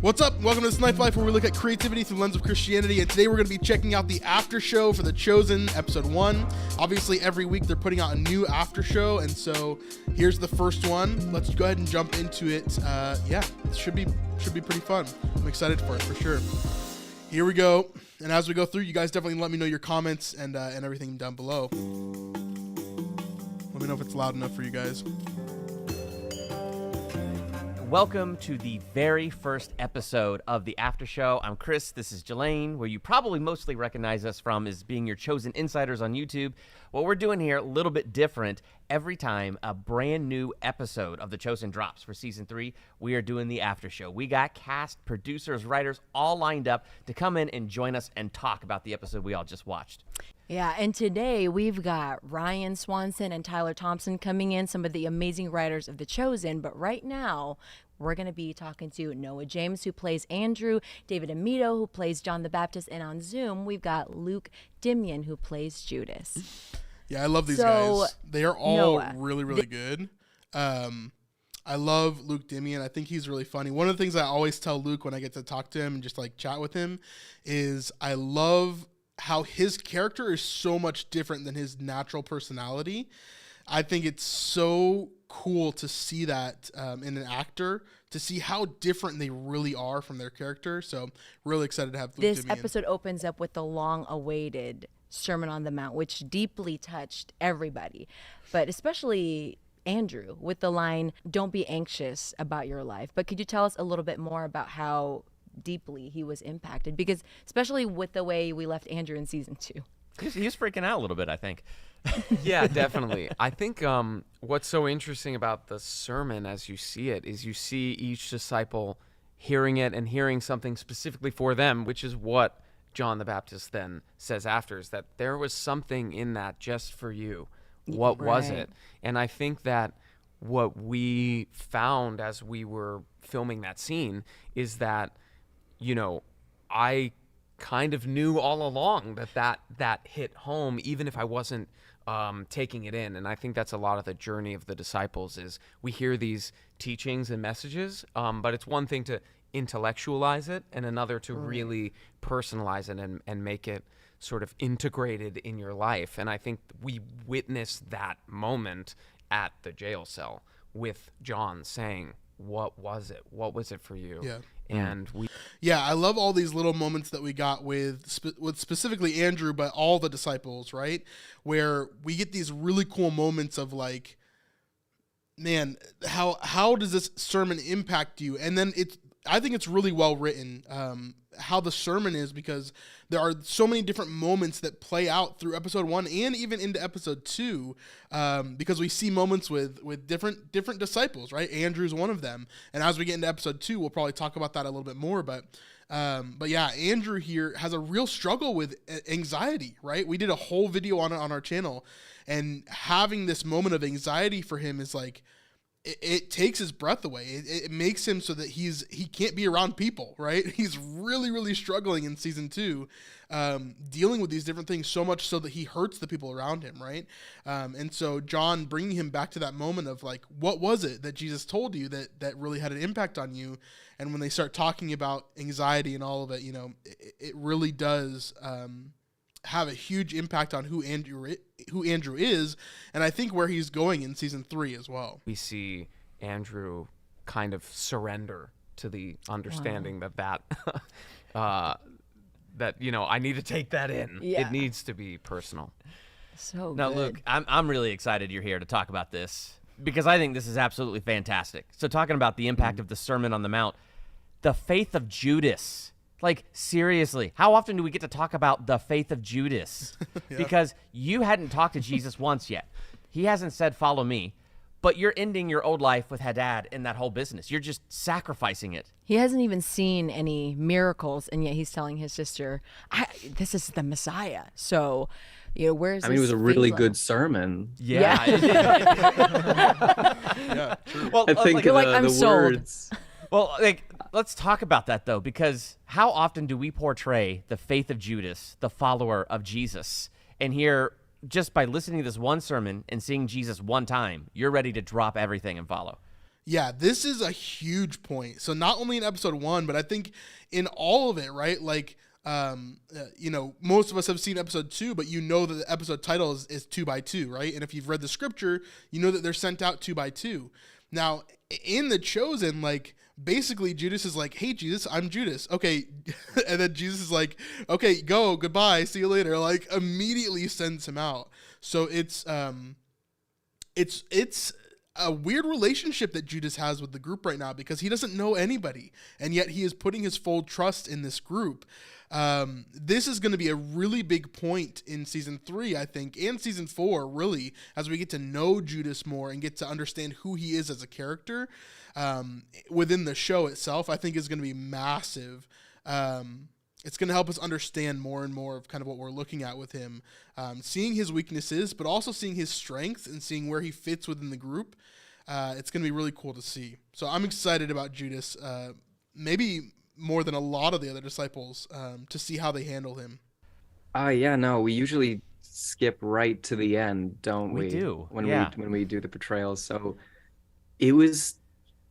What's up? Welcome to This Knife Life, where we look at creativity through the lens of Christianity. And today we're going to be checking out the after show for The Chosen, episode 1. Obviously, every week they're putting out a new after show, and so here's the first one. Let's go ahead and jump into it. It should be pretty fun. I'm excited for it for sure. Here we go. And as we go through, you guys definitely let me know your comments and everything down below. Let me know if it's loud enough for you guys. Welcome to the very first episode of the After Show. I'm Chris. This is Jelaine, where you probably mostly recognize us from is being your chosen insiders on YouTube. What we're doing here, a little bit different. Every time a brand new episode of The Chosen drops for Season 3, we are doing the After Show. We got cast, producers, writers all lined up to come in and join us and talk about the episode we all just watched. Yeah, and today we've got Ryan Swanson and Tyler Thompson coming in, some of the amazing writers of The Chosen. But right now, we're going to be talking to Noah James, who plays Andrew, David Amito, who plays John the Baptist, and on Zoom, we've got Luke Dimyan, who plays Judas. Yeah, I love these guys. They are all Noah, really good. I love Luke Dimyan. I think he's really funny. One of the things I always tell Luke when I get to talk to him and just like chat with him is I love how his character is so much different than his natural personality. I think it's so cool to see that in an actor, to see how different they really are from their character. So really excited to have Luke This Dimyan. episode opens up with the long-awaited Sermon on the Mount, which deeply touched everybody, but especially Andrew, with the line, "Don't be anxious about your life." But could you tell us a little bit more about how deeply he was impacted? Because especially with the way we left Andrew in Season 2. He was freaking out a little bit, I think. Yeah, definitely. I think what's so interesting about the sermon as you see it is you see each disciple hearing it and hearing something specifically for them, which is what John the Baptist then says after, is that there was something in that just for you. What was it? And I think that what we found as we were filming that scene is that, you know, I kind of knew all along that hit home, even if I wasn't taking it in. And I think that's a lot of the journey of the disciples is we hear these teachings and messages, but it's one thing to intellectualize it and another to really personalize it and make it sort of integrated in your life. And I think we witnessed that moment at the jail cell with John saying, "What was it? What was it for you?" Yeah. And I love all these little moments that we got with specifically Andrew, but all the disciples, right? Where we get these really cool moments of like, man, how does this sermon impact you? And then I think it's really well written, how the sermon is, because there are so many different moments that play out through episode 1 and even into episode 2, because we see moments with different disciples, right? Andrew's one of them. And as we get into episode 2, we'll probably talk about that a little bit more. But yeah, Andrew here has a real struggle with anxiety, right? We did a whole video on it on our channel, and having this moment of anxiety for him is like, it takes his breath away. It makes him so that he can't be around people, right? He's really struggling in Season 2, dealing with these different things so much so that he hurts the people around him, right? And so John bringing him back to that moment of like, what was it that Jesus told you that really had an impact on you? And when they start talking about anxiety and all of it, you know, it really does have a huge impact on who Andrew is, and I think where he's going in Season 3 as well. we see Andrew kind of surrender to the understanding that you know, I need to take that in. Yeah. It needs to be personal. So Now, good. Luke, I'm really excited you're here to talk about this because I think this is absolutely fantastic. So talking about the impact of the Sermon on the Mount, the faith of Judas. Like, seriously, how often do we get to talk about the faith of Judas? Yeah. Because you hadn't talked to Jesus once yet. He hasn't said, "Follow me." But you're ending your old life with Hadad in that whole business. You're just sacrificing it. He hasn't even seen any miracles, and yet he's telling his sister, this is the Messiah. So, you know, where's I mean, it was a his really faith good sermon. Yeah. Yeah, true. Well, I think you're like, I'm the sold. words. well, like, let's talk about that, though, because how often do we portray the faith of Judas, the follower of Jesus? And here, just by listening to this one sermon and seeing Jesus one time, you're ready to drop everything and follow. Yeah, this is a huge point. So not only in episode 1, but I think in all of it, right? Like, most of us have seen episode 2, but you know that the episode title is 2 by 2, right? And if you've read the scripture, you know that they're sent out 2 by 2. Now, in The Chosen, like, basically Judas is like, hey, Jesus, I'm Judas. Okay. And then Jesus is like, okay, go, goodbye, see you later. Like, immediately sends him out. So it's a weird relationship that Judas has with the group right now, because he doesn't know anybody, and yet he is putting his full trust in this group. This is going to be a really big point in season 3, I think, and season 4, really, as we get to know Judas more and get to understand who he is as a character within the show itself. I think is going to be massive. It's going to help us understand more and more of kind of what we're looking at with him, seeing his weaknesses, but also seeing his strengths and seeing where he fits within the group. It's going to be really cool to see. So I'm excited about Judas, maybe more than a lot of the other disciples, to see how they handle him. Yeah, no, we usually skip right to the end, don't we? We do, when yeah. when we do the portrayals. So it was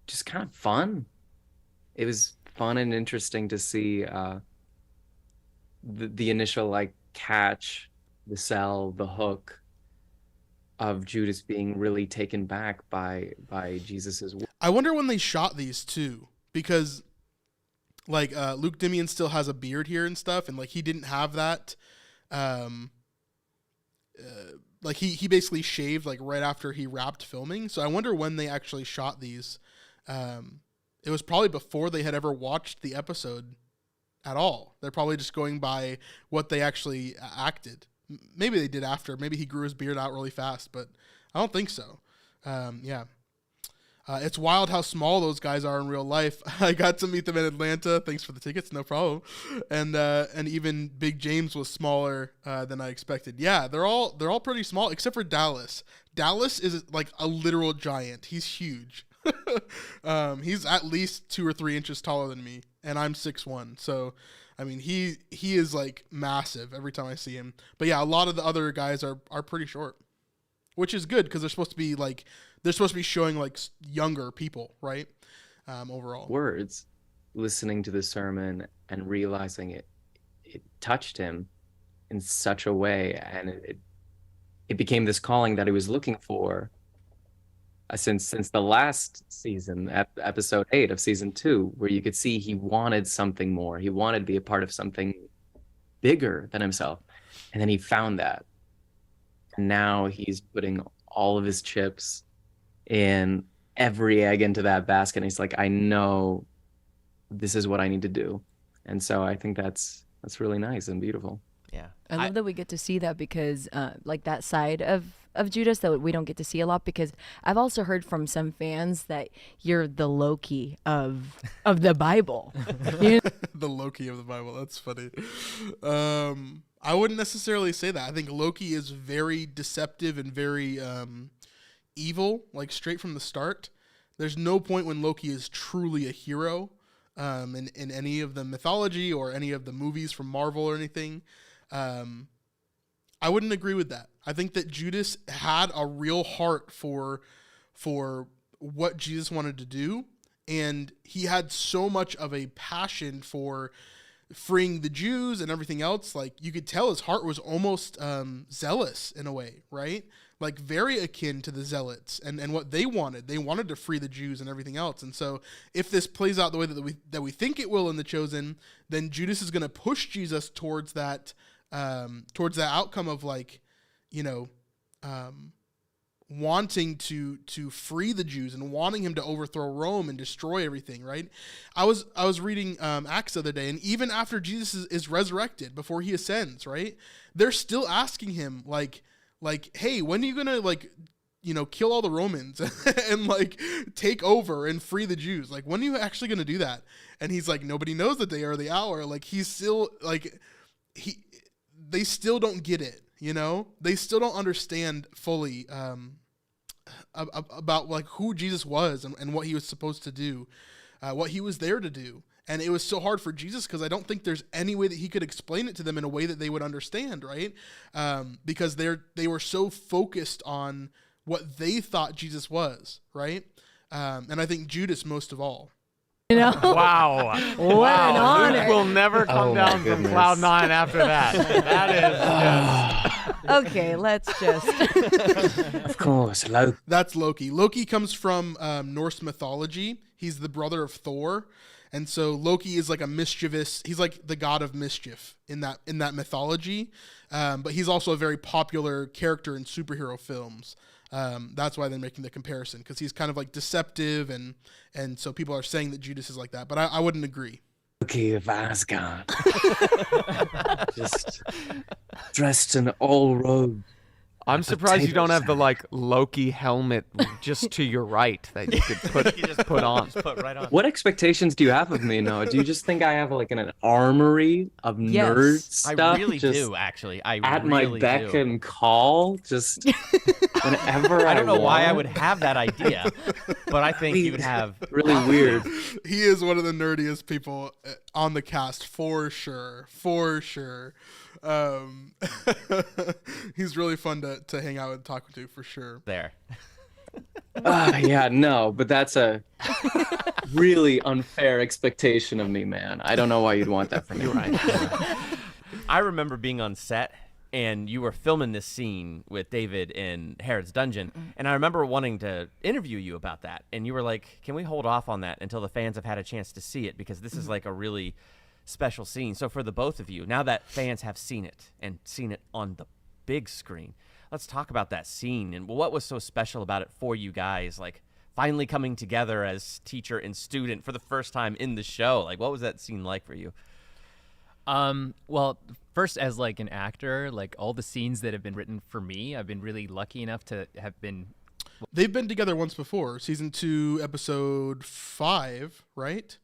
just kind of fun. It was fun and interesting to see the initial like catch, the sell, the hook of Judas being really taken back by Jesus's. I wonder when they shot these too, because like Luke Dimyan still has a beard here and stuff, and like he didn't have that. Like he basically shaved like right after he wrapped filming. So I wonder when they actually shot these. It was probably before they had ever watched the episode at all. They're probably just going by what they actually acted. Maybe they did after. Maybe he grew his beard out really fast, but I don't think so. Yeah. It's wild how small those guys are in real life. I got to meet them in Atlanta. Thanks for the tickets, no problem. And even Big James was smaller than I expected. Yeah, they're all pretty small except for Dallas. Dallas is like a literal giant. He's huge. He's at least 2 or 3 inches taller than me, and I'm 6'1". So, I mean, he is like massive every time I see him. But yeah, a lot of the other guys are pretty short, which is good because they're supposed to be showing like younger people, right? Overall. Words, listening to the sermon and realizing it touched him in such a way, and it became this calling that he was looking for. Since the last season, episode 8 of season 2, where you could see he wanted something more. He wanted to be a part of something bigger than himself. And then he found that. And now he's putting all of his chips in, every egg into that basket. And he's like, I know this is what I need to do. And so I think that's really nice and beautiful. Yeah. I love that we get to see that, because like that side of Judas that we don't get to see a lot, because I've also heard from some fans that you're the Loki of the Bible. You know? The Loki of the Bible. That's funny. I wouldn't necessarily say that. I think Loki is very deceptive and very evil, like straight from the start. There's no point when Loki is truly a hero in any of the mythology or any of the movies from Marvel or anything. I wouldn't agree with that. I think that Judas had a real heart for what Jesus wanted to do, and he had so much of a passion for freeing the Jews and everything else. Like, you could tell his heart was almost zealous in a way, right? Like very akin to the Zealots and what they wanted. They wanted to free the Jews and everything else. And so if this plays out the way that we think it will in The Chosen, then Judas is going to push Jesus towards that outcome of like, wanting to free the Jews and wanting him to overthrow Rome and destroy everything, right? I was reading Acts the other day, and even after Jesus is resurrected, before he ascends, right, they're still asking him like, hey, when are you gonna kill all the Romans and like take over and free the Jews? Like, when are you actually gonna do that? And he's like, nobody knows the day or the hour. Like, he's still like they still don't get it. They still don't understand fully about like who Jesus was and what he was supposed to do, what he was there to do. And it was so hard for Jesus because I don't think there's any way that he could explain it to them in a way that they would understand, right? Because they were so focused on what they thought Jesus was, right? and I think Judas most of all. You know? Wow. What an honor. Luke will never come Oh, my down from goodness. cloud 9 after that. That is Okay, let's just. Of course, Loki. That's Loki. Loki comes from Norse mythology. He's the brother of Thor, and so Loki is like a mischievous. He's like the god of mischief in that mythology, but he's also a very popular character in superhero films. That's why they're making the comparison, because he's kind of like deceptive, and so people are saying that Judas is like that. But I wouldn't agree. Loki of Asgard. Just dressed in all robes. I'm surprised you don't have the like Loki helmet just to your right that you could put on. Put right on. What expectations do you have of me, Noah? Do you just think I have like an armory of Yes. nerd I stuff? really just do, actually. I at really my beck do. and call, just whenever I don't know why I want? would have that idea, but I think you would have. Really weird. He is one of the nerdiest people on the cast, for sure. For sure. He's really fun to hang out and talk to, for sure. There. Yeah, no, but that's a really unfair expectation of me, man. I don't know why you'd want that from me. I remember being on set, and you were filming this scene with David in Herod's Dungeon, and I remember wanting to interview you about that, and you were like, can we hold off on that until the fans have had a chance to see it, because this is like a really special scene. So for the both of you, now that fans have seen it and seen it on the big screen, let's talk about that scene and what was so special about it for you guys, like finally coming together as teacher and student for the first time in the show. Like, what was that scene like for you? Well, first, as like an actor, like all the scenes that have been written for me, I've been really lucky enough to have been. They've been together once before, season 2, episode 5, right?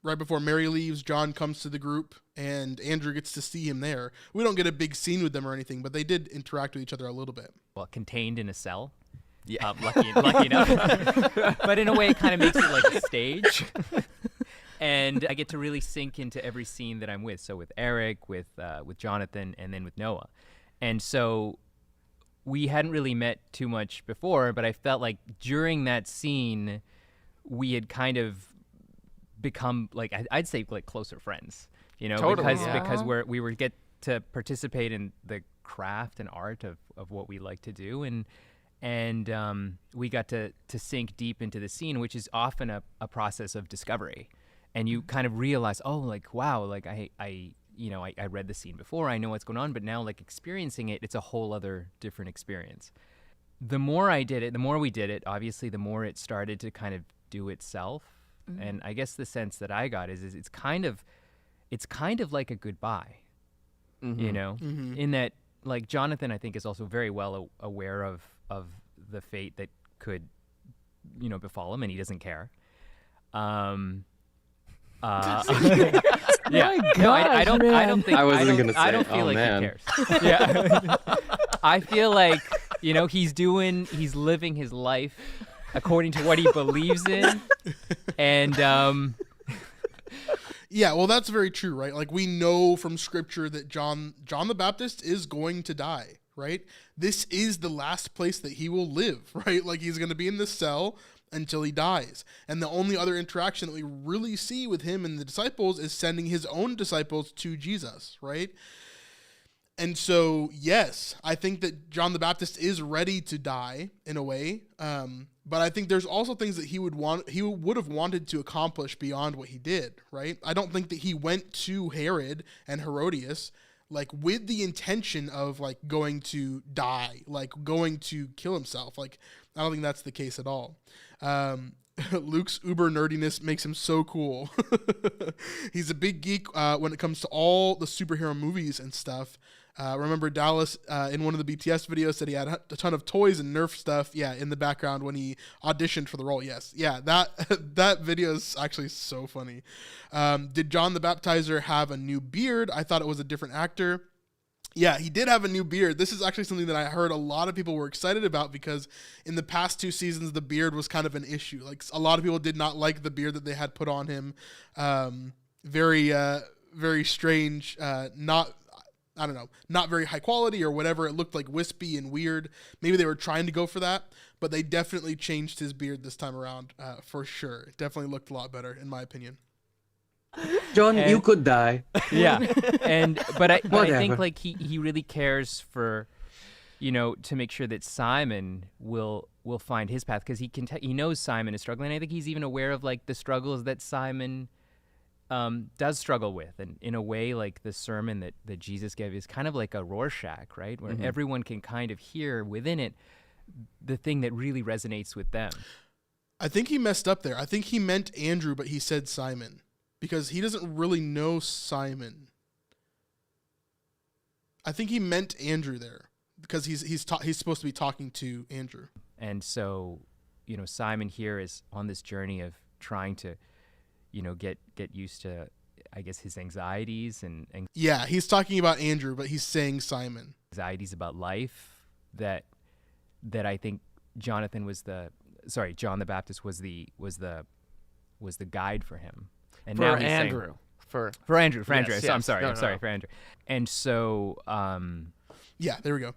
Right before Mary leaves, John comes to the group, and Andrew gets to see him there. We don't get a big scene with them or anything, but they did interact with each other a little bit. Well, contained in a cell. Yeah. Lucky enough. But in a way, it kind of makes it like a stage. And I get to really sink into every scene that I'm with. So with Eric, with Jonathan, and then with Noah. And so we hadn't really met too much before, but I felt like during that scene, we had kind of become like, I'd say like closer friends, you know, Totally, because we were get to participate in the craft and art of what we like to do. And we got to sink deep into the scene, which is often a process of discovery. And you kind of realize, oh, like, wow, like I read the scene before, I know what's going on, but now like experiencing it, it's a whole other different experience. The more I did it, the more we did it, obviously, the more it started to kind of do itself. Mm-hmm. And I guess the sense that I got is it's kind of like a goodbye, you know, in that like Jonathan, I think, is also very well aware of the fate that could, you know, befall him, and he doesn't care. Yeah. No, I don't think I wasn't gonna say, I don't feel oh, like man. he cares. Yeah. I feel like, you know, he's living his life according to what he believes in. And Yeah, well, that's very true, right? Like, we know from scripture that John the Baptist is going to die, right? This is the last place that he will live, right? Like, he's going to be in this cell until he dies. And the only other interaction that we really see with him and the disciples is sending his own disciples to Jesus, right? And so, yes, I think that John the Baptist is ready to die in a way. But I think there's also things that he would have wanted to accomplish beyond what he did, right? I don't think that he went to Herod and Herodias like with the intention of like going to die, like going to kill himself. Like, I don't think that's the case at all. Luke's uber nerdiness makes him so cool. He's a big geek when it comes to all the superhero movies and stuff. Remember Dallas in one of the BTS videos said he had a ton of toys and Nerf stuff. Yeah, in the background when he auditioned for the role. Yes, yeah, that video is actually so funny. Did John the Baptizer have a new beard? I thought it was a different actor. Yeah, he did have a new beard. This is actually something that I heard a lot of people were excited about because in the past 2 seasons, the beard was kind of an issue. Like, a lot of people did not like the beard that they had put on him. Very strange. I don't know, not very high quality or whatever. It looked like wispy and weird. Maybe they were trying to go for that, but they definitely changed his beard this time around, for sure. It definitely looked a lot better, in my opinion. John, you could die. Yeah, but I think Whatever. like he really cares for, to make sure that Simon will find his path, because he knows Simon is struggling. I think he's even aware of like the struggles that Simon does struggle with, and in a way, like the sermon that Jesus gave is kind of like a Rorschach, right, where everyone can kind of hear within it the thing that really resonates with them. I think he messed up there. I think he meant Andrew, but he said Simon because he doesn't really know Simon. I think he meant Andrew there because he's supposed to be talking to Andrew. And so, Simon here is on this journey of trying to, get used to, I guess, his anxieties and Yeah, he's talking about Andrew, but he's saying Simon. anxieties about life that I think John the Baptist was the guide for him. And For now he's Andrew. saying, For for Andrew. Yes, I'm yes. sorry. No, I'm no, sorry no. for Andrew. And so Yeah, there we go.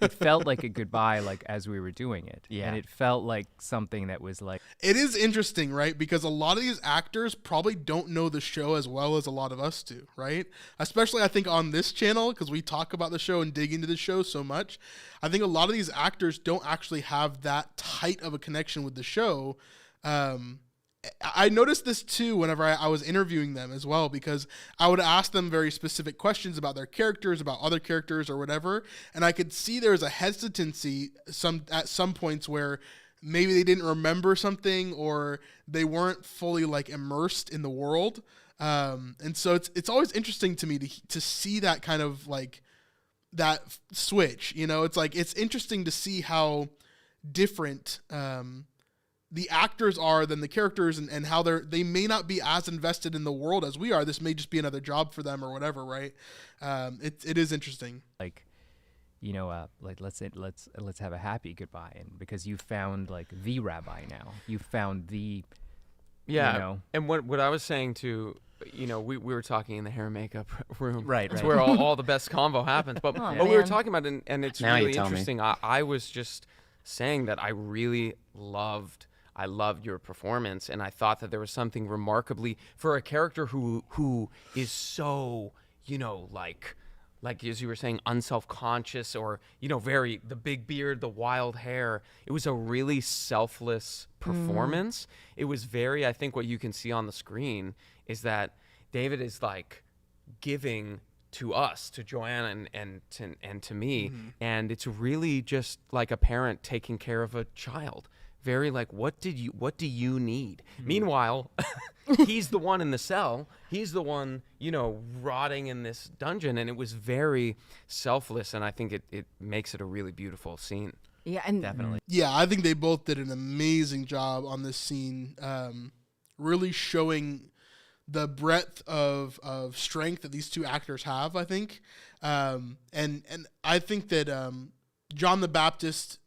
it felt like a goodbye, like as we were doing it. Yeah. And it felt like something that was like, It is interesting, right? Because a lot of these actors probably don't know the show as well as a lot of us do, right? Especially, I think, on this channel, because we talk about the show and dig into the show so much. I think a lot of these actors don't actually have that tight of a connection with the show. I noticed this too whenever I was interviewing them as well, because I would ask them very specific questions about their characters, about other characters or whatever, and I could see there was a hesitancy at some points where maybe they didn't remember something or they weren't fully like immersed in the world, and so it's always interesting to me to see that kind of like that switch. It's like it's interesting to see how different the actors are than the characters, and how they may not be as invested in the world as we are. This may just be another job for them or whatever, right? It is interesting. like let's have a happy goodbye, and because you found like the rabbi now, you found the Yeah, and what I was saying to, we were talking in the hair and makeup room. Right, It's right. where all the best convo happens. But Oh, we were man. talking about it, and it's Now you really tell me. interesting. I was just saying that I really loved your performance, and I thought that there was something remarkably for a character who is so, like as you were saying, unself-conscious, or very the big beard, the wild hair. It was a really selfless performance. It was very, I think what you can see on the screen is that David is like giving to us, to Joanna and to me, and it's really just like a parent taking care of a child. Very like, what do you need? Meanwhile, he's the one in the cell. He's the one, rotting in this dungeon, and it was very selfless, and I think it makes it a really beautiful scene. Yeah, and Definitely. Yeah, I think they both did an amazing job on this scene, really showing the breadth of strength that these two actors have, I think. And I think that John the Baptist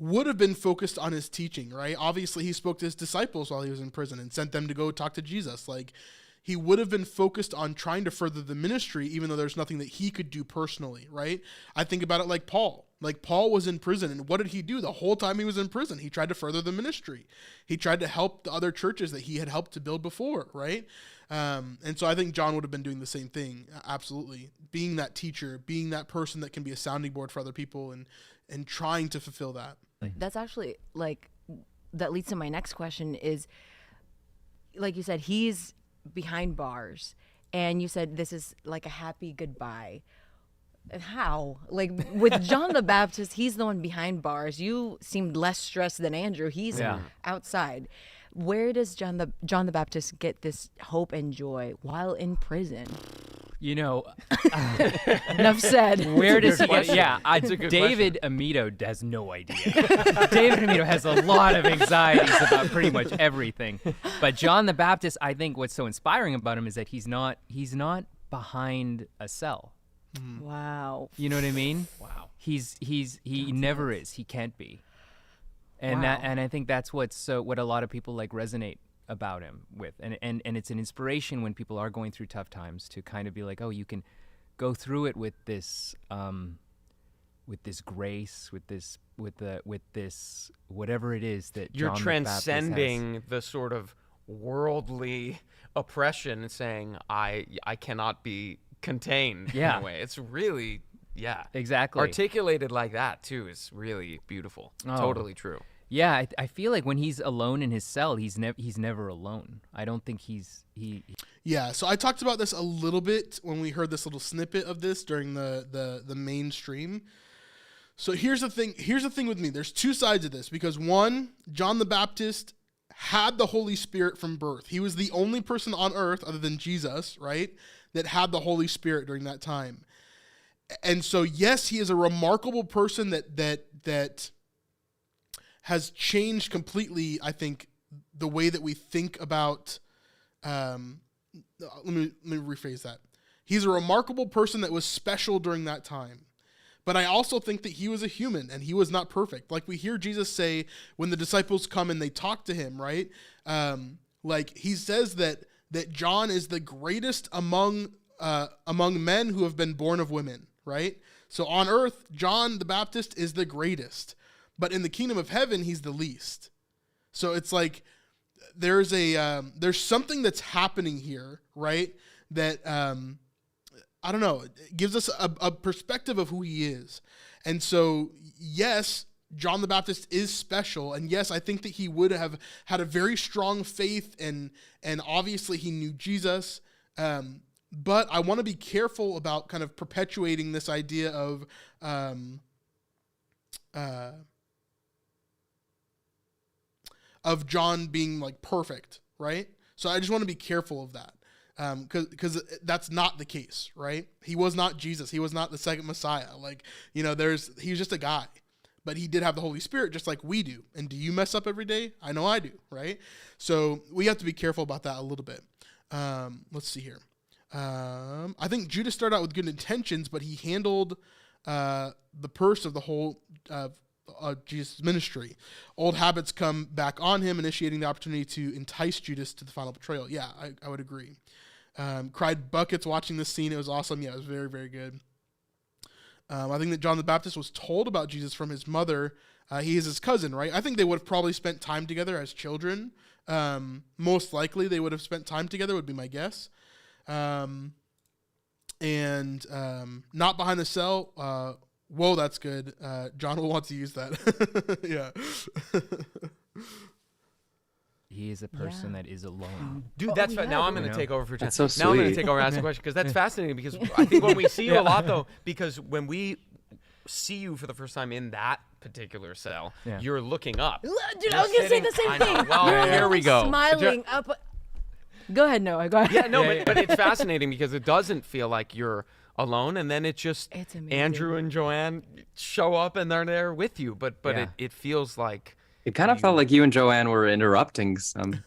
would have been focused on his teaching, right? Obviously, he spoke to his disciples while he was in prison and sent them to go talk to Jesus. Like, he would have been focused on trying to further the ministry, even though there's nothing that he could do personally, right? I think about it like Paul. Like, Paul was in prison, and what did he do the whole time he was in prison? He tried to further the ministry. He tried to help the other churches that he had helped to build before, right? And so I think John would have been doing the same thing, absolutely. Being that teacher, being that person that can be a sounding board for other people, and trying to fulfill that. that's actually like that leads to my next question is, like you said, he's behind bars, and you said this is like a happy goodbye. How? Like with John the Baptist, he's the one behind bars. You seemed less stressed than Andrew. He's outside. Where does John the Baptist get this hope and joy while in prison? Enough said. Where does he get? question. Yeah, It's a good David Amito has no idea. David Amito has a lot of anxieties about pretty much everything. But John the Baptist, I think what's so inspiring about him is that he's not behind a cell. Wow. You know what I mean? Wow. He never is. He can't be. And Wow. and I think that's what a lot of people like resonate about him with, and it's an inspiration when people are going through tough times to kind of be like, oh, you can go through it with this grace, with this whatever it is that You're John the Baptist has. transcending the sort of worldly oppression and saying, I cannot be contained in a way. It's really, Exactly. articulated like that too is really beautiful. Totally true. Yeah, I feel like when he's alone in his cell, he's never alone. I don't think he. Yeah, so I talked about this a little bit when we heard this little snippet of this during the main stream. So here's the thing with me. There's two sides of this, because one, John the Baptist had the Holy Spirit from birth. He was the only person on earth other than Jesus, right, that had the Holy Spirit during that time. And so yes, he is a remarkable person that has changed completely, I think, the way that we think about let me rephrase that. He's a remarkable person that was special during that time. But I also think that he was a human and he was not perfect. Like we hear Jesus say when the disciples come and they talk to him, right? Like he says that John is the greatest among men who have been born of women, right? So on earth, John the Baptist is the greatest, but in the kingdom of heaven, he's the least. So it's like there's something that's happening here, right? That I don't know, it gives us a perspective of who he is. And so, yes, John the Baptist is special. And yes, I think that he would have had a very strong faith and obviously he knew Jesus. But I want to be careful about kind of perpetuating this idea of John being like perfect, right? So I just want to be careful of that. Because that's not the case, right? He was not Jesus. He was not the second Messiah. Like, he was just a guy, but he did have the Holy Spirit just like we do. And do you mess up every day? I know I do, right? So we have to be careful about that a little bit. Let's see here. I think Judas started out with good intentions, but he handled the purse of the whole Jesus' ministry. Old habits come back on him, initiating the opportunity to entice Judas to the final betrayal. Yeah, I would agree. Cried buckets watching this scene. It was awesome. Yeah, it was very, very good. I think that John the Baptist was told about Jesus from his mother. He is his cousin, right? I think they would have probably spent time together as children. Most likely they would have spent time together, would be my guess. And not behind the cell. Whoa, that's good. John will want to use that. Yeah. He is a person that is alone. Dude, that's now I'm going to take over for John. That's so sweet. Now I'm going to take over and ask a question because that's fascinating because I think when we see you a lot though, because when we see you for the first time in that particular cell, you're looking up. Dude, I was going to say the same thing. Well, here we go. Smiling up. Go ahead, Noah. Go ahead. Yeah, no, but it's fascinating because it doesn't feel like you're alone, and then it's amazing. Andrew and Joanne show up and they're there with you, but it feels like it kind of felt like you and Joanne were interrupting some.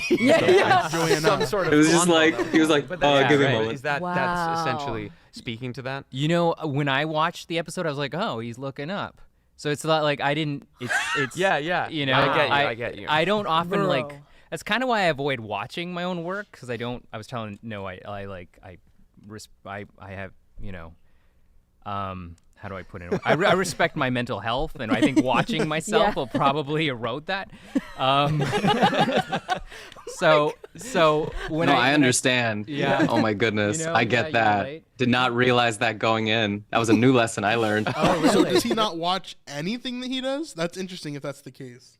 some sort of. It was just like he was like, "Oh, give me a moment." Is that's essentially speaking to that? When I watched the episode, I was like, "Oh, he's looking up." So it's not like I didn't. It's yeah. I I get you. I don't often like. That's kind of why I avoid watching my own work because I don't. I was telling I have how do I put it? I respect my mental health, and I think watching myself will probably erode that. So when I understand. Yeah. Oh my goodness, I get that. Right. Did not realize that going in. That was a new lesson I learned. Oh, really? So does he not watch anything that he does? That's interesting if that's the case.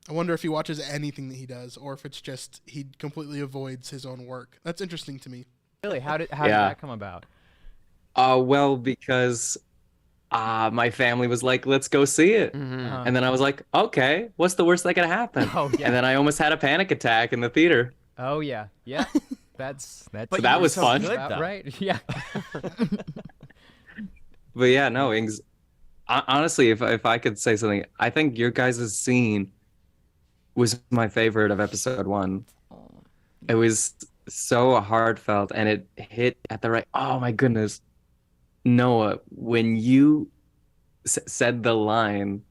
I wonder if he watches anything that he does, or if it's just he completely avoids his own work. That's interesting to me. Really, how did that come about? Well, because my family was like, "Let's go see it," and then I was like, "Okay, what's the worst that could happen?" Oh, yeah. And then I almost had a panic attack in the theater. Oh yeah. That's. But that was fun. About right? Yeah. But yeah, no. Honestly, if I could say something, I think your guys' scene was my favorite of episode 1. It was so heartfelt and it hit at the right. Oh my goodness, Noah, when you said the line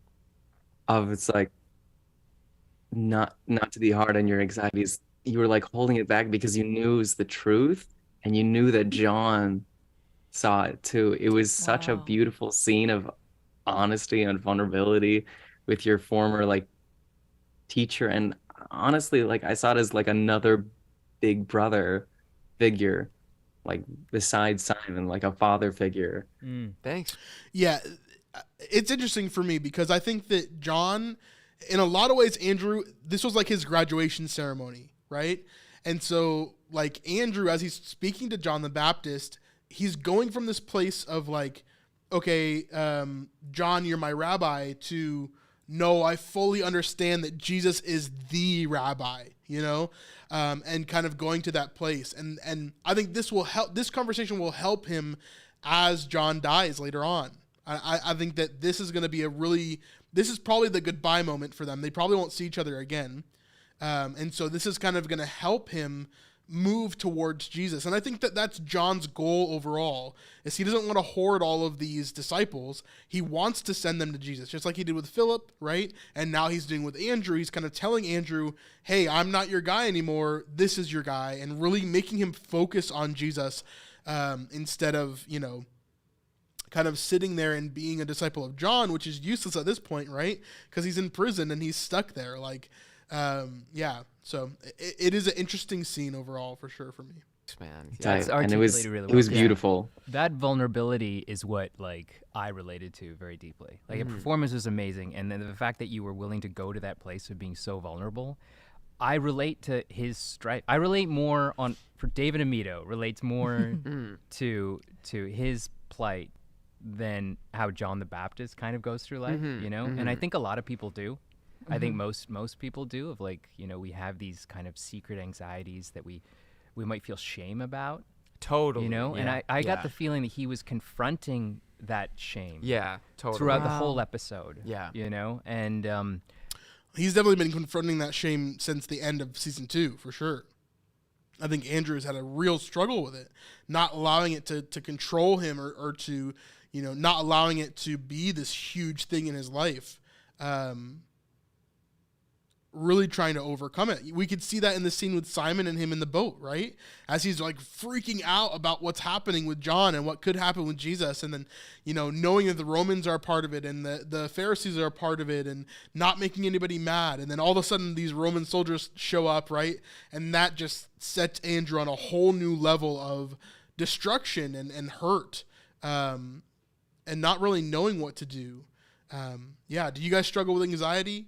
of it's like not to be hard on your anxieties, you were like holding it back because you knew it was the truth and you knew that John saw it too. It was such a Wow. beautiful scene of honesty and vulnerability with your former like teacher. And honestly, like I saw it as like another big brother figure, like besides Simon, like a father figure. Thanks. Yeah, it's interesting for me because I think that John, in a lot of ways, Andrew, this was like his graduation ceremony, right? And so, like, Andrew, as he's speaking to John the Baptist, he's going from this place of like, okay, John, you're my rabbi, to no, I fully understand that Jesus is the rabbi, you know, and kind of going to that place. And I think this will help. This conversation will help him as John dies later on. I think that this is going to be this is probably the goodbye moment for them. They probably won't see each other again. And so this is kind of going to help him move towards Jesus. And I think that that's John's goal overall, is he doesn't want to hoard all of these disciples. He wants to send them to Jesus, just like he did with Philip, right? And now he's doing with Andrew. He's kind of telling Andrew, hey, I'm not your guy anymore. This is your guy. And really making him focus on Jesus instead of, you know, kind of sitting there and being a disciple of John, which is useless at this point, right? Because he's in prison and he's stuck there. Like, yeah. So it is an interesting scene overall for sure for me. Man. That's And it was articulated really it was well. Yeah. beautiful. That vulnerability is what like I related to very deeply. Like your performance was amazing, and then the fact that you were willing to go to that place of being so vulnerable, I relate to his strife. I relate more for David Amito relates more to his plight than how John the Baptist kind of goes through life, you know? And I think a lot of people do. I think most people do, of like, you know, we have these kind of secret anxieties that we might feel shame about, Totally. you know? And yeah, I got yeah. the feeling that he was confronting that shame Yeah, totally. throughout the whole episode. Yeah. You know? And He's definitely been confronting that shame since the end of season 2, for sure. I think Andrew's had a real struggle with it, not allowing it to control him or to, you know, not allowing it to be this huge thing in his life. Really trying to overcome it. We could see that in the scene with Simon and him in the boat, right? As he's like freaking out about what's happening with John and what could happen with Jesus. And then, you know, knowing that the Romans are a part of it and the Pharisees are a part of it and not making anybody mad. And then all of a sudden these Roman soldiers show up, right? And that just sets Andrew on a whole new level of destruction and hurt and not really knowing what to do. Yeah, do you guys struggle with anxiety?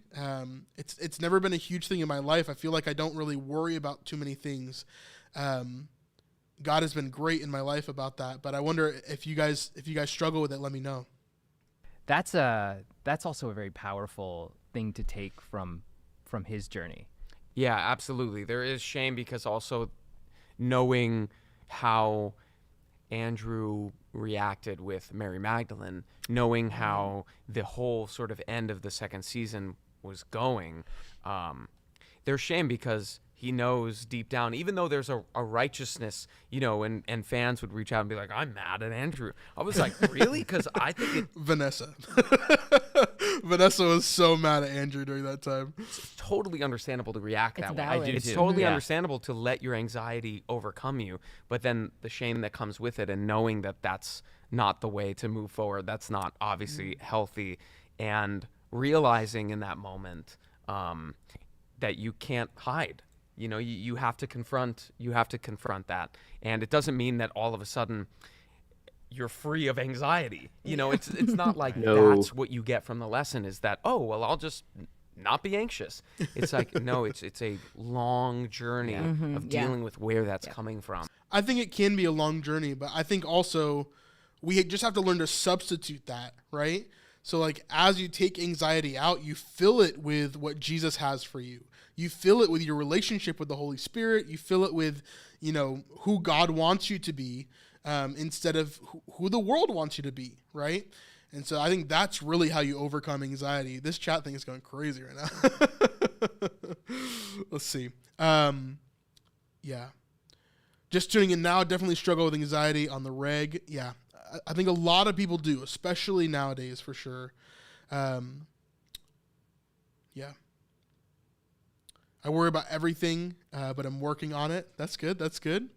It's never been a huge thing in my life. I feel like I don't really worry about too many things. God has been great in my life about that, but I wonder if you guys struggle with it, let me know. that's also a very powerful thing to take from his journey. Yeah, absolutely. There is shame because also knowing how Andrew reacted with Mary Magdalene, knowing how the whole sort of end of the second season was going, there's shame because he knows deep down, even though there's a righteousness, you know, and fans would reach out and be like, I'm mad at Andrew. I was like, really? Because I think it Vanessa. Vanessa was so mad at Andrew during that time. it's totally understandable to react It's that way. valid. It's too. totally Yeah. understandable to let your anxiety overcome you, but then the shame that comes with it and knowing that that's not the way to move forward, that's not obviously healthy, and realizing in that moment that you can't hide. You know, you have to confront that. And it doesn't mean that all of a sudden you're free of anxiety. You know, it's not like No. that's what you get from the lesson is that, oh, well, I'll just not be anxious. It's like, no, it's a long journey of yeah. dealing with where that's coming from. I think it can be a long journey, but I think also we just have to learn to substitute that, right? So like as you take anxiety out, you fill it with what Jesus has for you. You fill it with your relationship with the Holy Spirit. You fill it with, you know, who God wants you to be instead of who the world wants you to be, right? And so I think that's really how you overcome anxiety. This chat thing is going crazy right now. Let's see. Yeah. Just tuning in now, definitely struggle with anxiety on the reg. Yeah, I think a lot of people do, especially nowadays for sure. Yeah. I worry about everything, but I'm working on it. That's good. That's good.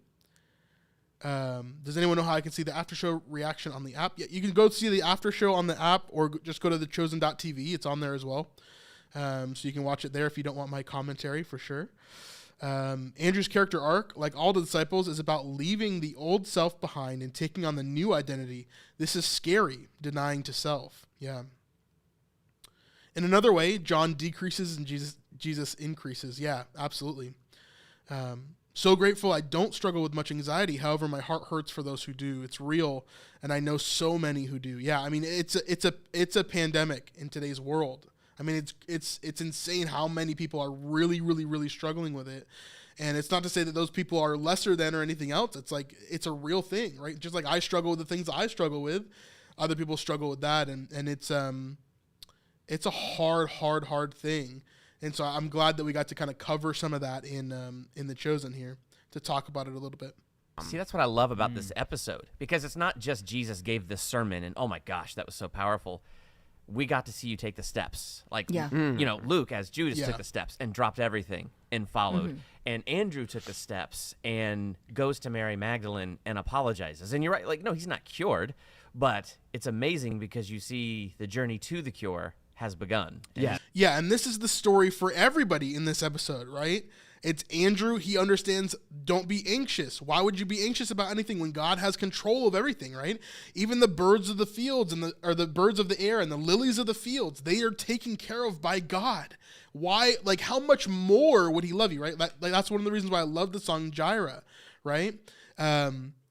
Does anyone know how I can see the after show reaction on the app? Yeah, you can go see the after show on the app, or just go to thechosen.tv. It's on there as well. So you can watch it there if you don't want my commentary, for sure. Andrew's character arc, like all the disciples, is about leaving the old self behind and taking on the new identity. This is scary, denying to self. Yeah. In another way, John decreases and Jesus increases. Yeah, absolutely. So grateful I don't struggle with much anxiety. However, my heart hurts for those who do. It's real, and I know so many who do. Yeah, I mean, it's a pandemic in today's world. I mean, it's insane how many people are really, really, really struggling with it. And it's not to say that those people are lesser than or anything else. It's like, it's a real thing, right? Just like I struggle with the things I struggle with, other people struggle with that. And it's a hard thing. And so I'm glad that we got to kind of cover some of that in The Chosen here, to talk about it a little bit. See, that's what I love about this episode, because it's not just Jesus gave this sermon and, oh my gosh, that was so powerful. We got to see you take the steps. Like, you know, Luke as Judas took the steps and dropped everything and followed. And Andrew took the steps and goes to Mary Magdalene and apologizes. And you're right, like, no, he's not cured, but it's amazing because you see the journey to the cure has begun. Yeah, and this is the story for everybody in this episode, right? It's Andrew. He understands, don't be anxious. Why would you be anxious about anything when God has control of everything, right? Even the birds of the fields or the birds of the air and the lilies of the fields, they are taken care of by God. Why? Like, how much more would he love you, right? Like, that's one of the reasons why I love the song Jireh, right?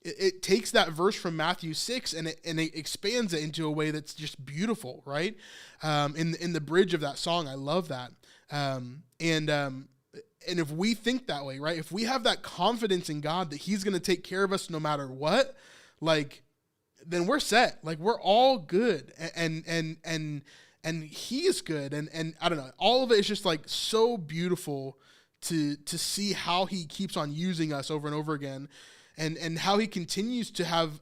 It takes that verse from Matthew 6 and it expands it into a way that's just beautiful, right? In the bridge of that song, I love that. And if we think that way, right? If we have that confidence in God that he's going to take care of us no matter what, like, then we're set. Like, we're all good. And he is good. And I don't know, all of it is just like so beautiful to see how he keeps on using us over and over again. And how he continues to have,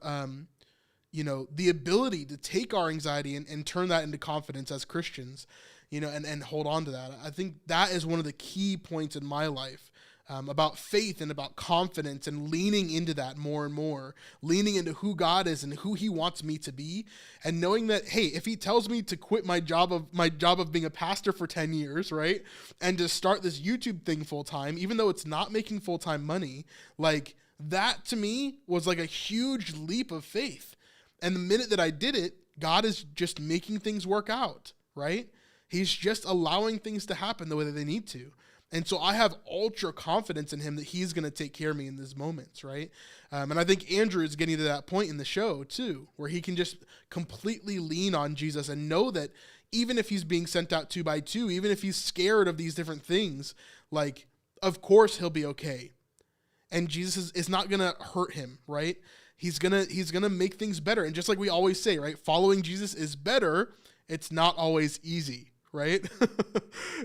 the ability to take our anxiety and turn that into confidence as Christians, and hold on to that. I think that is one of the key points in my life about faith and about confidence and leaning into that more and more, leaning into who God is and who he wants me to be, and knowing that, hey, if he tells me to quit my job of being a pastor for 10 years, right, and to start this YouTube thing full time, even though it's not making full time money, like, that to me was like a huge leap of faith. And the minute that I did it, God is just making things work out, right? He's just allowing things to happen the way that they need to. And so I have ultra confidence in him that he's going to take care of me in these moments, right? And I think Andrew is getting to that point in the show too, where he can just completely lean on Jesus and know that even if he's being sent out 2 by 2, even if he's scared of these different things, like, of course he'll be okay. And Jesus is not going to hurt him, right? He's going to make things better. And just like we always say, right? Following Jesus is better. It's not always easy, right?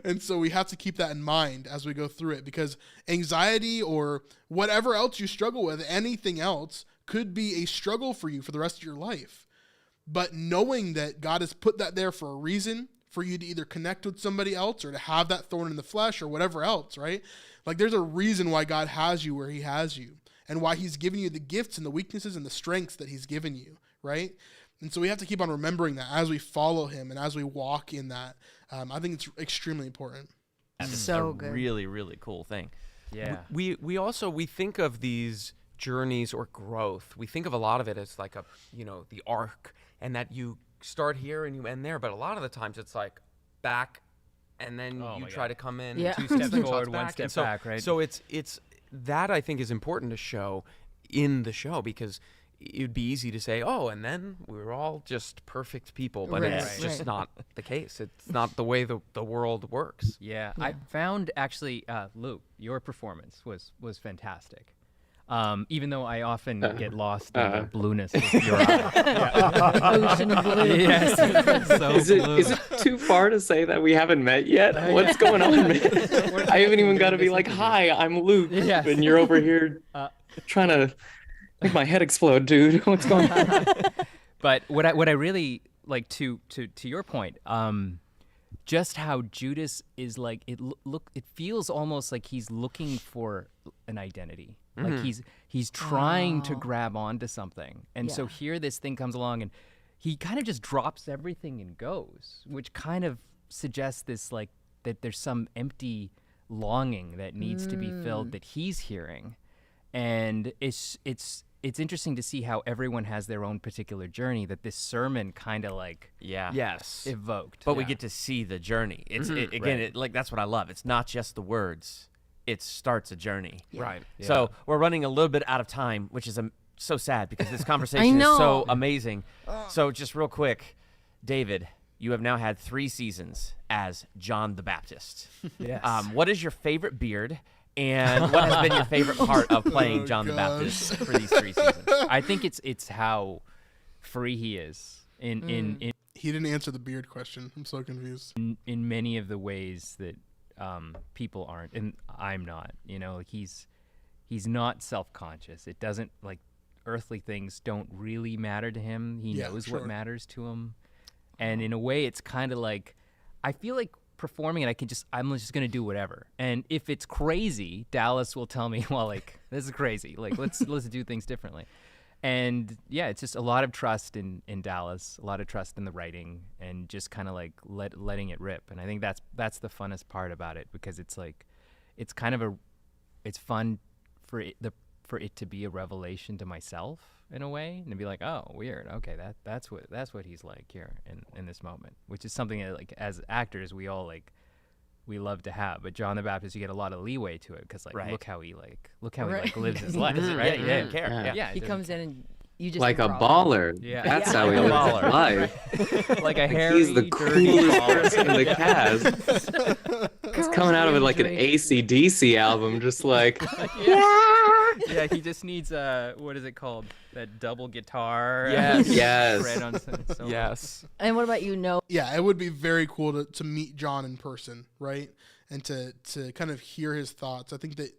And so we have to keep that in mind as we go through it, because anxiety or whatever else you struggle with, anything else, could be a struggle for you for the rest of your life. But knowing that God has put that there for a reason, for you to either connect with somebody else or to have that thorn in the flesh or whatever else, right? Like, there's a reason why God has you where he has you, and why he's given you the gifts and the weaknesses and the strengths that he's given you, right? And so we have to keep on remembering that as we follow him and as we walk in that. I think it's extremely important. That's So a good. really, really cool thing. Yeah. We think of these journeys or growth. We think of a lot of it as like the arc, and that you start here and you end there. But a lot of the times it's like back, and then you try to come in Yeah. and 2 2 steps forward, 1 step back, right? So it's that I think is important to show in the show, because it would be easy to say, oh, and then we're all just perfect people, but Right, it's just right. not the case. It's not the way the world works. Yeah, I found actually, Luke, your performance was fantastic. Even though I often get lost in the blueness of your eye. Ocean of blue. Yes, it's so blue. Is it too far to say that we haven't met yet? What's going on, man? I haven't even got to be like, hi, I'm Luke. Yes. And you're over here trying to make my head explode, dude. What's going on? But what I really like to your point, just how Judas is like, it feels almost like he's looking for an identity. Like he's trying to Oh. grab onto something. And so Yeah. here this thing comes along and he kind of just drops everything and goes, which kind of suggests this like that there's some empty longing that needs to be filled that he's hearing. And it's interesting to see how everyone has their own particular journey that this sermon kind of like Yeah. Yes. evoked. But we get to see the journey. It's again, like that's what I love. It's not just the words. It starts a journey. Right. So we're running a little bit out of time, which is so sad because this conversation is know. so amazing. So just real quick, David, you have now had 3 seasons as John the Baptist. Yes. What is your favorite beard? And what has been your favorite part of playing Oh, John the gosh. Baptist for these 3 seasons? I think it's how free he is in He didn't answer the beard question. I'm so confused. in many of the ways that people aren't, and I'm not. You know, like he's not self-conscious. It doesn't like earthly things don't really matter to him. He Yeah, knows sure. what matters to him, and in a way, it's kind of like I feel like performing it. I'm just gonna do whatever, and if it's crazy, Dallas will tell me, well, like this is crazy. Like let's do things differently. And yeah, it's just a lot of trust in Dallas, a lot of trust in the writing, and just kind of like letting it rip. And I think that's the funnest part about it, because it's like, it's kind of it's fun for it to be a revelation to myself in a way, and to be like, oh, weird, okay, that's what he's like here in this moment, which is something that like as actors we all like. We love to have, but John the Baptist, you get a lot of leeway to it because like Right. look how he Right. lives his life, Yeah, right? you didn't care. Yeah. Yeah. He comes in and you just Like a drop baller. Yeah. That's Yeah. how he Like a lives his baller. life. like a Like, hairy, he's the dirty coolest baller. person in the cast. He's coming out of it like an AC/DC album, just like Yeah, he just needs what is it called? That double guitar. Yes. Yes. Right on so Yes. And what about you? No. Yeah, it would be very cool to meet John in person, right? And to kind of hear his thoughts. I think that,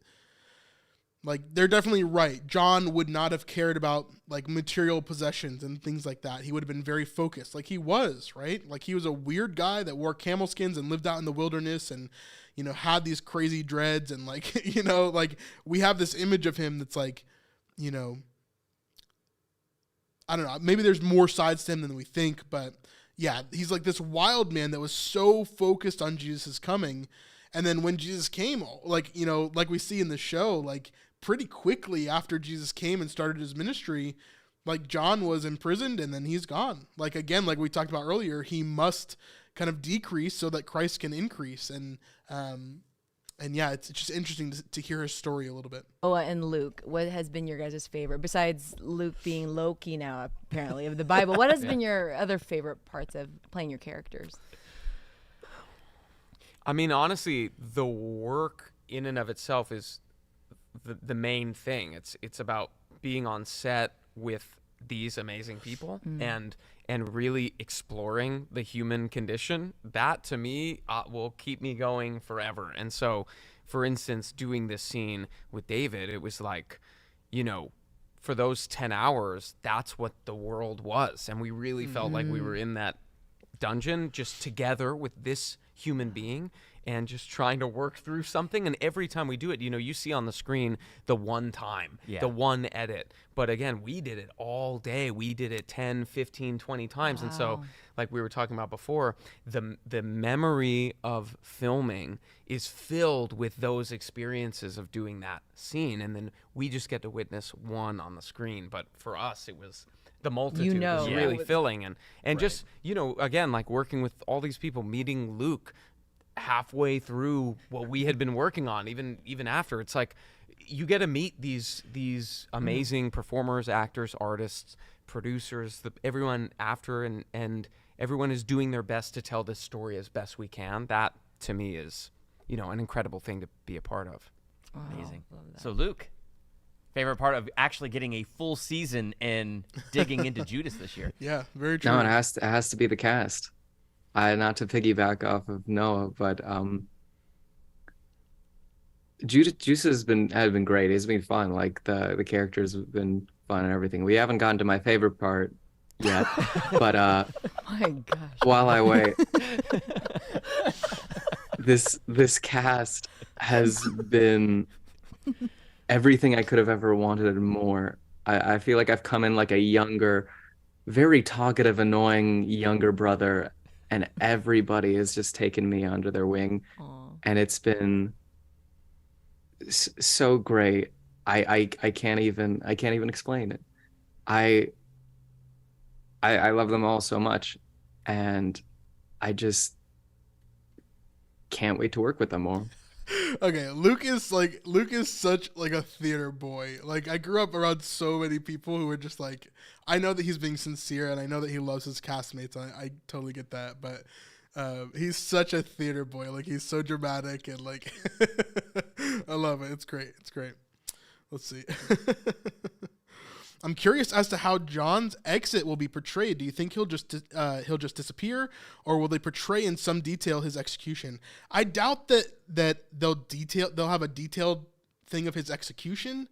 like, they're definitely right. John would not have cared about, like, material possessions and things like that. He would have been very focused, like he was, right? Like, he was a weird guy that wore camel skins and lived out in the wilderness and, you know, had these crazy dreads and, like, you know, like, we have this image of him that's, like, you know, I don't know, maybe there's more sides to him than we think, but yeah, he's like this wild man that was so focused on Jesus' coming. And then when Jesus came, like, you know, like we see in the show, like pretty quickly after Jesus came and started his ministry, like John was imprisoned and then he's gone. Like, again, like we talked about earlier, he must kind of decrease so that Christ can increase. And yeah, it's just interesting to hear his story a little bit. Oh, and Luke, what has been your guys' favorite, besides Luke being Loki now, apparently, of the Bible? What has been your other favorite parts of playing your characters? I mean, honestly, the work in and of itself is the main thing. It's about being on set with these amazing people and really exploring the human condition. That to me will keep me going forever. And so, for instance, doing this scene with David, it was like, you know, for those 10 hours, that's what the world was. And we really felt like we were in that dungeon just together with this human being and just trying to work through something. And every time we do it, you know, you see on the screen the one time, the one edit. But again, we did it all day. We did it 10, 15, 20 times. And so, like we were talking about before, the memory of filming is filled with those experiences of doing that scene. And then we just get to witness one on the screen. But for us, it was the multitude was yeah. really filling. And just, you know, again, like working with all these people, meeting Luke halfway through what we had been working on, even after, it's like you get to meet these amazing performers, actors, artists, producers, everyone after, and everyone is doing their best to tell this story as best we can. That to me is, you know, an incredible thing to be a part of. Amazing. So Luke, favorite part of actually getting a full season and digging into Judas this year? Yeah, very true. No, it has to be the cast. Not to piggyback off of Noah, but Judas had been great. It's been fun. Like the characters have been fun and everything. We haven't gotten to my favorite part yet, but My gosh. while I wait, this cast has been everything I could have ever wanted and more. I feel like I've come in like a younger, very talkative, annoying younger brother, and everybody has just taken me under their wing, Aw. and it's been so great. I can't even explain it. I I love them all so much, and I just can't wait to work with them more. Okay, Luke is such like a theater boy. Like I grew up around so many people who were just like, I know that he's being sincere and I know that he loves his castmates. I totally get that, but he's such a theater boy. Like he's so dramatic and like I love it. It's great. It's great. Let's see. I'm curious as to how John's exit will be portrayed. Do you think he'll just disappear, or will they portray in some detail his execution? I doubt that they'll have a detailed thing of his execution.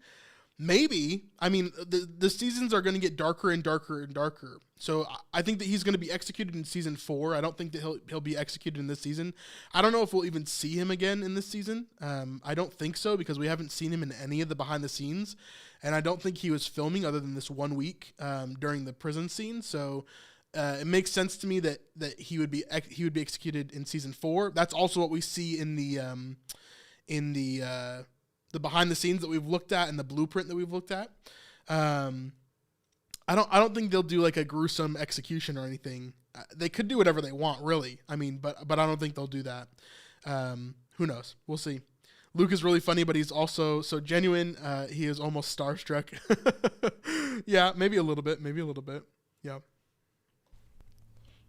Maybe. I mean, the seasons are going to get darker and darker and darker. So I think that he's going to be executed in season 4. I don't think that he'll be executed in this season. I don't know if we'll even see him again in this season. I don't think so, because we haven't seen him in any of the behind the scenes. And I don't think he was filming other than this 1 week during the prison scene. So it makes sense to me that he would be executed in season 4. That's also what we see in the behind the scenes that we've looked at and the blueprint that we've looked at. I don't think they'll do like a gruesome execution or anything. They could do whatever they want, really. I mean, but I don't think they'll do that. Who knows? We'll see. Luke is really funny, but he's also so genuine. He is almost starstruck. Yeah, maybe a little bit. Yeah.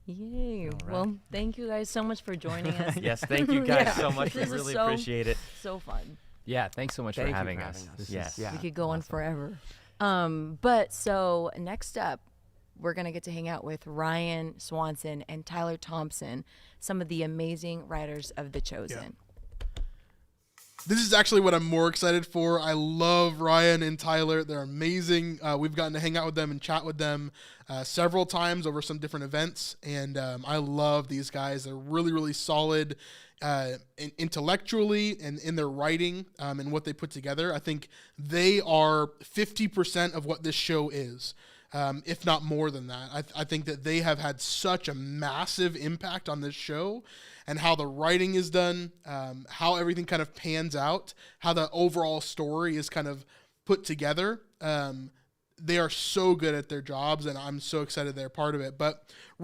Yay. All right. Well, thank you guys so much for joining us. Yes, thank you guys Yeah. so much. We This is really so- appreciate it. So fun. Yeah, thanks so much Thank for you having for us. having us. This Yes. is, yeah. We could go on Awesome. forever. But so next up, we're going to get to hang out with Ryan Swanson and Tyler Thompson, some of the amazing writers of The Chosen. This is actually what I'm more excited for. I love Ryan and Tyler. They're amazing. We've gotten to hang out with them and chat with them several times over some different events. And I love these guys. They're really, really solid intellectually and in their writing and what they put together. I think they are 50% of what this show is. If not more than that. I think that they have had such a massive impact on this show and how the writing is done, how everything kind of pans out, how the overall story is kind of put together. They are so good at their jobs, and I'm so excited they're part of it. But real